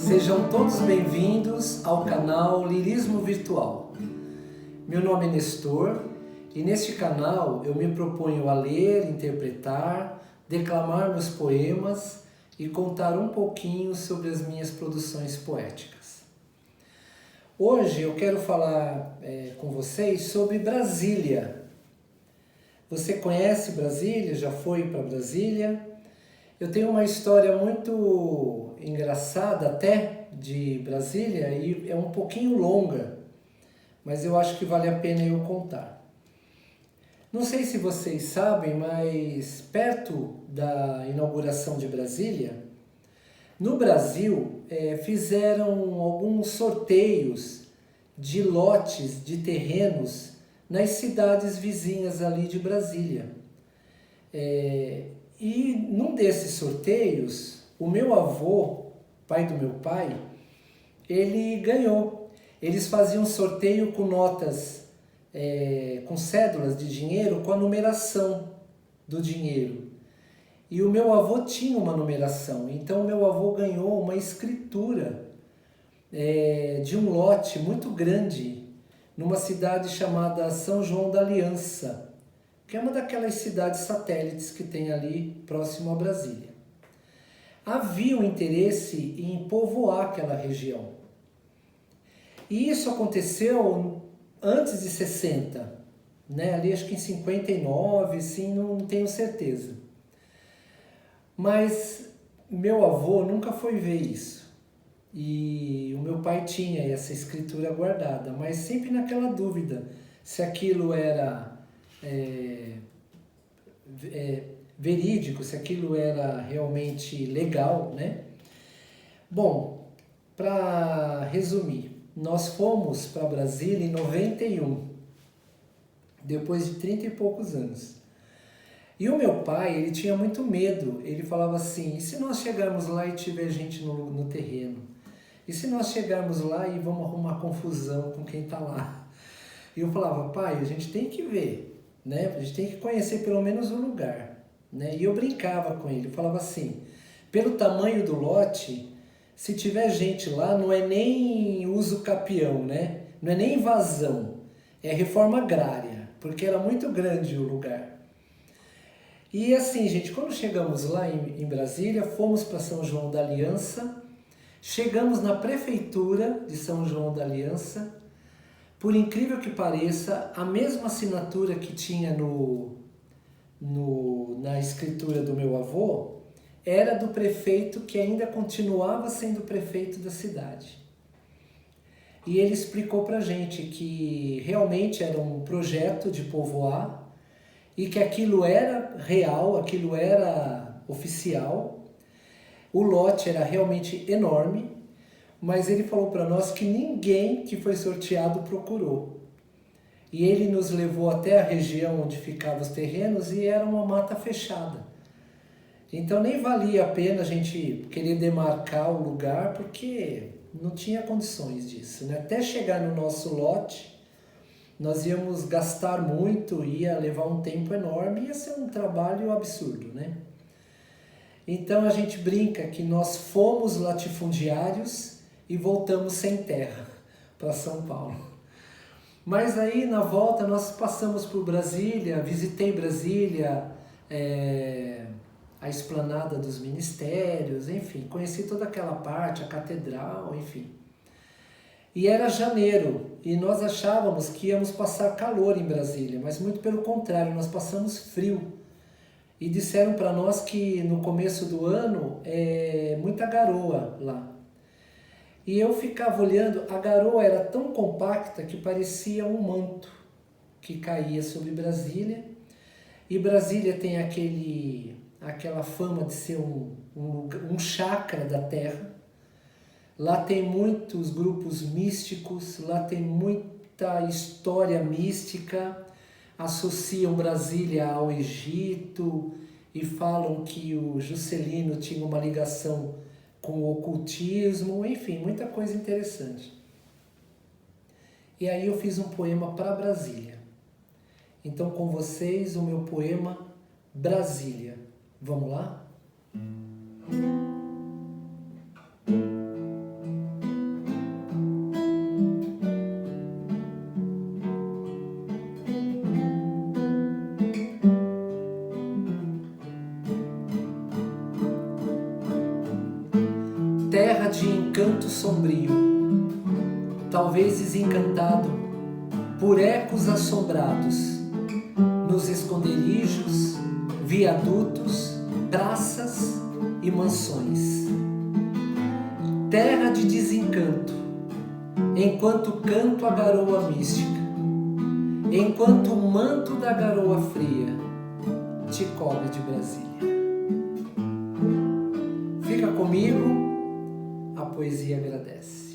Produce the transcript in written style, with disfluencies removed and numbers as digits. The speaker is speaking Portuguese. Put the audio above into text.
Sejam todos bem-vindos ao canal Lirismo Virtual. Meu nome é Nestor e neste canal eu me proponho a ler, interpretar, declamar meus poemas e contar um pouquinho sobre as minhas produções poéticas. Hoje eu quero falar com vocês sobre Brasília. Você conhece Brasília? Já foi para Brasília? Eu tenho uma história muito engraçada até de Brasília e é um pouquinho longa, mas eu acho que vale a pena eu contar. Não sei se vocês sabem, mas perto da inauguração de Brasília, no Brasil fizeram alguns sorteios de lotes de terrenos nas cidades vizinhas ali de Brasília. E num desses sorteios, o meu avô, pai do meu pai, ele ganhou. Eles faziam sorteio com notas, com cédulas de dinheiro com a numeração do dinheiro. E o meu avô tinha uma numeração, então o meu avô ganhou uma escritura de um lote muito grande numa cidade chamada São João da Aliança, que é uma daquelas cidades satélites que tem ali próximo a Brasília. Havia um interesse em povoar aquela região. E isso aconteceu antes de 60, né? Ali acho que em 59, sim, não tenho certeza. Mas meu avô nunca foi ver isso. E o meu pai tinha essa escritura guardada, mas sempre naquela dúvida se aquilo era verídico, se aquilo era realmente legal, né? Bom, para resumir, nós fomos para Brasília em 91, depois de 30 e poucos anos. E o meu pai, ele tinha muito medo, ele falava assim, e se nós chegarmos lá e tiver gente no terreno? E se nós chegarmos lá e vamos arrumar confusão com quem está lá? E eu falava, pai, a gente tem que ver, né? A gente tem que conhecer pelo menos o lugar, né? E eu brincava com ele, eu falava assim, pelo tamanho do lote, se tiver gente lá, não é nem uso capião, né? Não é nem invasão, é reforma agrária, porque era muito grande o lugar. E assim, gente, quando chegamos lá em Brasília, fomos para São João da Aliança, chegamos na prefeitura de São João da Aliança. Por incrível que pareça, a mesma assinatura que tinha na escritura do meu avô era do prefeito que ainda continuava sendo prefeito da cidade. E ele explicou pra gente que realmente era um projeto de povoar e que aquilo era real, aquilo era oficial. O lote era realmente enorme, mas ele falou para nós que ninguém que foi sorteado procurou. E ele nos levou até a região onde ficavam os terrenos e era uma mata fechada. Então nem valia a pena a gente querer demarcar o lugar, porque não tinha condições disso, né? Até chegar no nosso lote, nós íamos gastar muito, ia levar um tempo enorme, ia ser um trabalho absurdo, né? Então a gente brinca que nós fomos latifundiários e voltamos sem terra para São Paulo. Mas aí na volta nós passamos por Brasília, visitei Brasília, a esplanada dos ministérios, enfim, conheci toda aquela parte, a catedral, enfim. E era janeiro e nós achávamos que íamos passar calor em Brasília, mas muito pelo contrário, nós passamos frio. E disseram para nós que no começo do ano muita garoa lá. E eu ficava olhando, a garoa era tão compacta que parecia um manto que caía sobre Brasília. E Brasília tem aquela fama de ser um chakra da Terra. Lá tem muitos grupos místicos, lá tem muita história mística, associam Brasília ao Egito e falam que o Juscelino tinha uma ligação com o ocultismo, enfim, muita coisa interessante. E aí eu fiz um poema para Brasília. Então com vocês o meu poema Brasília. Vamos lá? terra de encanto sombrio, talvez desencantado por ecos assombrados, nos esconderijos, viadutos, praças e mansões. Terra de desencanto, enquanto canto a garoa mística, enquanto o manto da garoa fria te cobre de Brasília. Fica comigo, a poesia agradece.